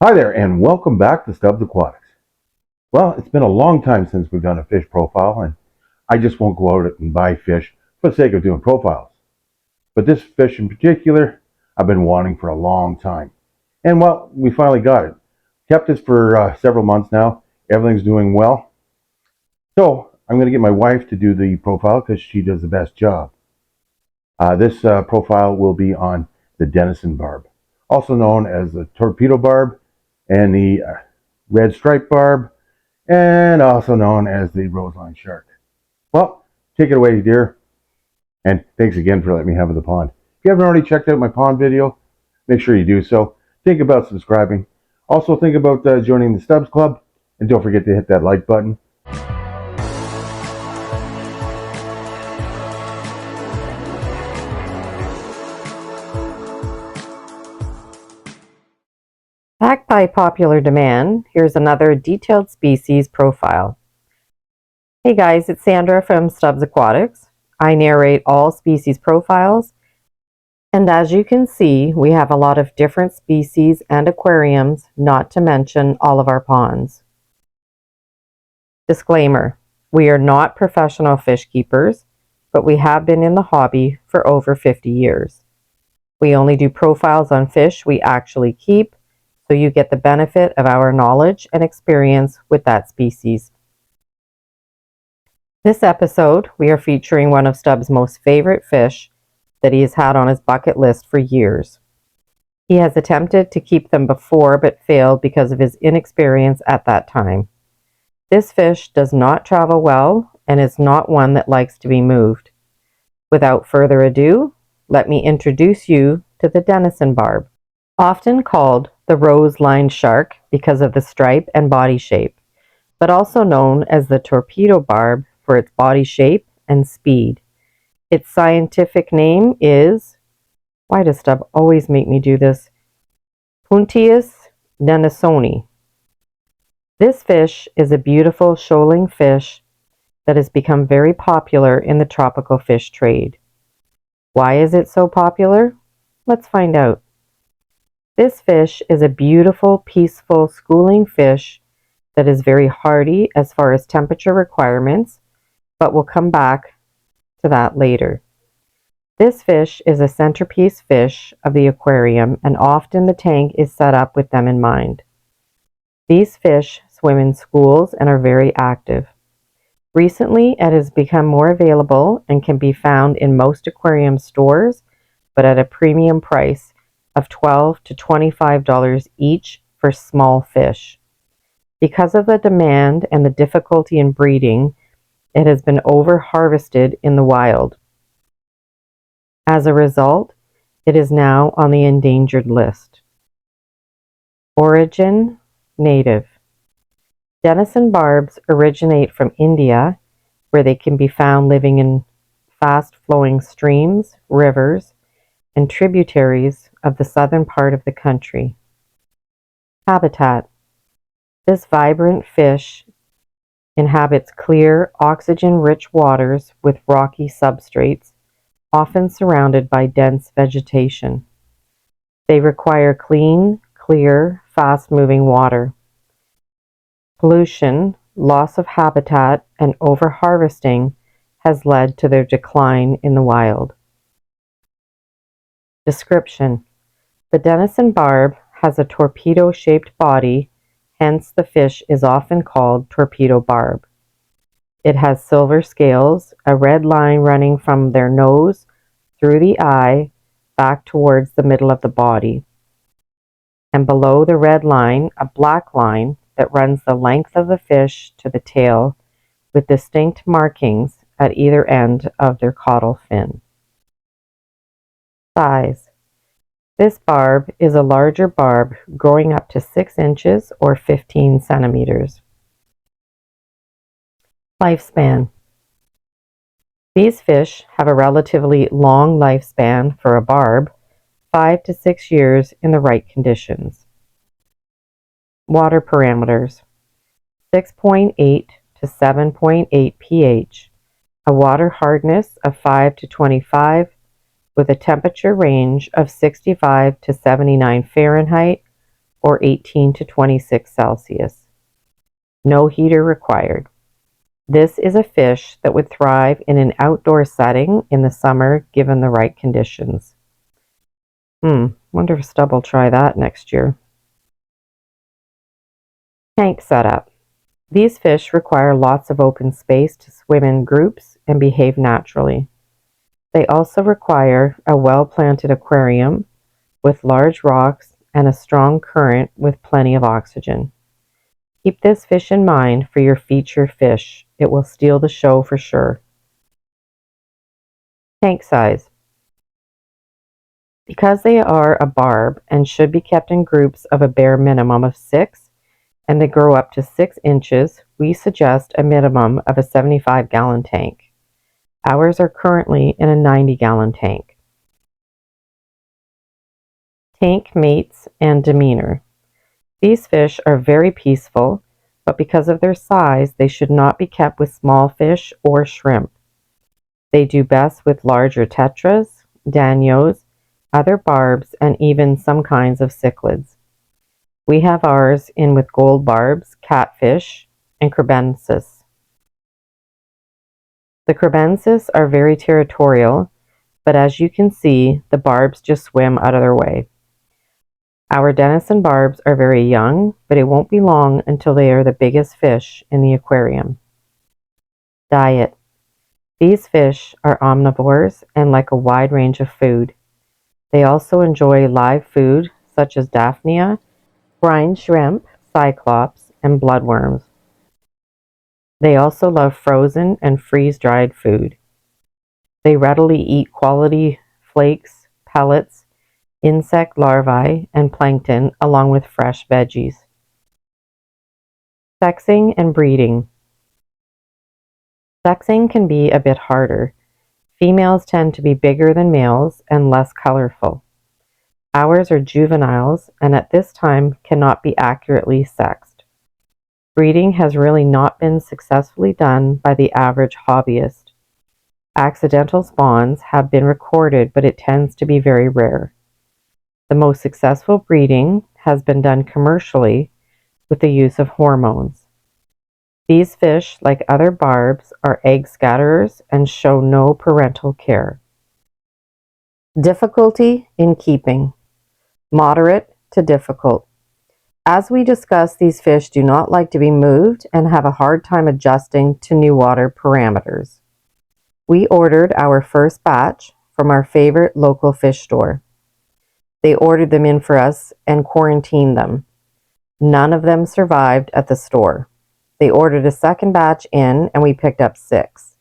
Hi there, and welcome back to Stubbs Aquatics. Well, it's been a long time since we've done a fish profile, and I just won't go out and buy fish for the sake of doing profiles. But this fish in particular, I've been wanting for a long time. And well, we finally got it. Kept this for several months now. Everything's doing well. So I'm going to get my wife to do the profile because she does the best job. This profile will be on the Denison barb, also known as the torpedo barb and the red stripe barb, and also known as the roseline shark. Well, take it away, dear, and thanks again for letting me have the pond. If you haven't already checked out my pond video, make sure you do so. Think about subscribing. Also, think about joining the Stubbs Club, and don't forget to hit that like button. Backed by popular demand, here's another detailed species profile. Hey guys, it's Sandra from Stubbs Aquatics. I narrate all species profiles, and as you can see, we have a lot of different species and aquariums, not to mention all of our ponds. Disclaimer, we are not professional fish keepers, but we have been in the hobby for over 50 years. We only do profiles on fish we actually keep, so you get the benefit of our knowledge and experience with that species. This episode, we are featuring one of Stubbs' most favorite fish that he has had on his bucket list for years. He has attempted to keep them before but failed because of his inexperience at that time. This fish does not travel well and is not one that likes to be moved. Without further ado, let me introduce you to the Denison barb, often called the rose-lined shark because of the stripe and body shape, but also known as the torpedo barb for its body shape and speed. Its scientific name is, why does Stubb always make me do this? Puntius denisoni. This fish is a beautiful shoaling fish that has become very popular in the tropical fish trade. Why is it so popular? Let's find out. This fish is a beautiful, peaceful, schooling fish that is very hardy as far as temperature requirements, but we'll come back to that later. This fish is a centerpiece fish of the aquarium, and often the tank is set up with them in mind. These fish swim in schools and are very active. Recently, it has become more available and can be found in most aquarium stores, but at a premium price of $12 to $25 each for small fish. Because of the demand and the difficulty in breeding, it has been over-harvested in the wild. As a result, it is now on the endangered list. Origin: native. Denison barbs originate from India, where they can be found living in fast-flowing streams, rivers, and tributaries of the southern part of the country. Habitat: this vibrant fish inhabits clear, oxygen-rich waters with rocky substrates, often surrounded by dense vegetation. They require clean, clear, fast-moving water. Pollution, loss of habitat, and over-harvesting has led to their decline in the wild. Description: the Denison barb has a torpedo-shaped body, hence the fish is often called torpedo barb. It has silver scales, a red line running from their nose through the eye back towards the middle of the body, and below the red line a black line that runs the length of the fish to the tail with distinct markings at either end of their caudal fin. Size: this barb is a larger barb growing up to 6 inches or 15 centimeters. Lifespan: these fish have a relatively long lifespan for a barb, 5 to 6 years in the right conditions. Water parameters: 6.8 to 7.8 pH, a water hardness of 5 to 25, with a temperature range of 65 to 79 Fahrenheit or 18 to 26 Celsius. No heater required. This is a fish that would thrive in an outdoor setting in the summer given the right conditions. Wonder if Stub will try that next year. Tank setup. These fish require lots of open space to swim in groups and behave naturally. They also require a well-planted aquarium with large rocks and a strong current with plenty of oxygen. Keep this fish in mind for your feature fish. It will steal the show for sure. Tank size. Because they are a barb and should be kept in groups of a bare minimum of 6 and they grow up to 6 inches, we suggest a minimum of a 75-gallon tank. Ours are currently in a 90-gallon tank. Tank mates and demeanor. These fish are very peaceful, but because of their size, they should not be kept with small fish or shrimp. They do best with larger tetras, danios, other barbs, and even some kinds of cichlids. We have ours in with gold barbs, catfish, and crebensis. The crebensis are very territorial, but as you can see, the barbs just swim out of their way. Our Denison barbs are very young, but it won't be long until they are the biggest fish in the aquarium. Diet. These fish are omnivores and like a wide range of food. They also enjoy live food such as Daphnia, brine shrimp, cyclops, and bloodworms. They also love frozen and freeze-dried food. They readily eat quality flakes, pellets, insect larvae, and plankton along with fresh veggies. Sexing and breeding. Sexing can be a bit harder. Females tend to be bigger than males and less colorful. Ours are juveniles and at this time cannot be accurately sexed. Breeding has really not been successfully done by the average hobbyist. Accidental spawns have been recorded, but it tends to be very rare. The most successful breeding has been done commercially with the use of hormones. These fish, like other barbs, are egg scatterers and show no parental care. Difficulty in keeping. Moderate to difficult. As we discussed, these fish do not like to be moved and have a hard time adjusting to new water parameters. We ordered our first batch from our favorite local fish store. They ordered them in for us and quarantined them. None of them survived at the store. They ordered a second batch in and we picked up 6.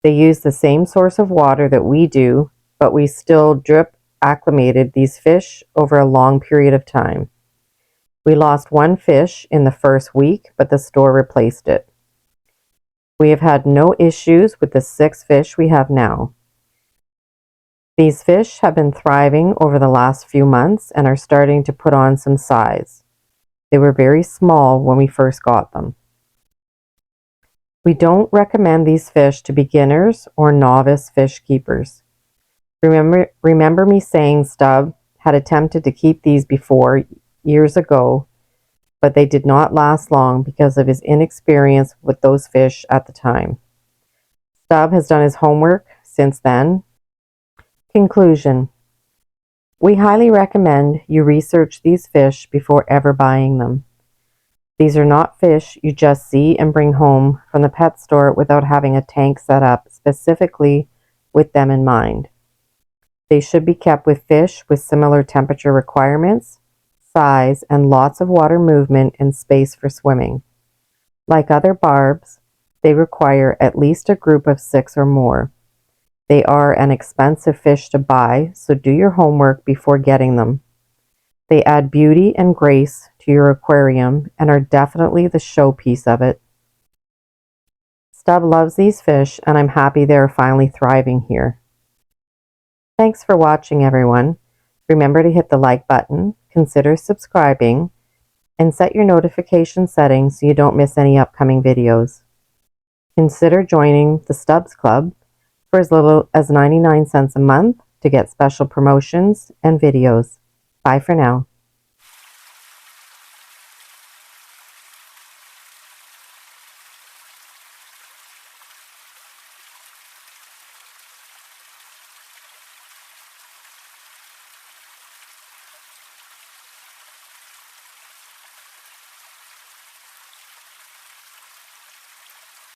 They use the same source of water that we do, but we still drip acclimated these fish over a long period of time. We lost 1 fish in the first week, but the store replaced it. We have had no issues with the 6 fish we have now. These fish have been thriving over the last few months and are starting to put on some size. They were very small when we first got them. We don't recommend these fish to beginners or novice fish keepers. Remember me saying Stub had attempted to keep these before years ago, but they did not last long because of his inexperience with those fish at the time. Stub has done his homework since then. Conclusion. We highly recommend you research these fish before ever buying them. These are not fish you just see and bring home from the pet store without having a tank set up specifically with them in mind. They should be kept with fish with similar temperature requirements, size, and lots of water movement and space for swimming. Like other barbs, they require at least a group of 6 or more. They are an expensive fish to buy, so do your homework before getting them. They add beauty and grace to your aquarium and are definitely the showpiece of it. Stub loves these fish and I'm happy they're finally thriving here. Thanks for watching, everyone. Remember to hit the like button, consider subscribing, and set your notification settings so you don't miss any upcoming videos. Consider joining the Stubs Club for as little as 99 cents a month to get special promotions and videos. Bye for now.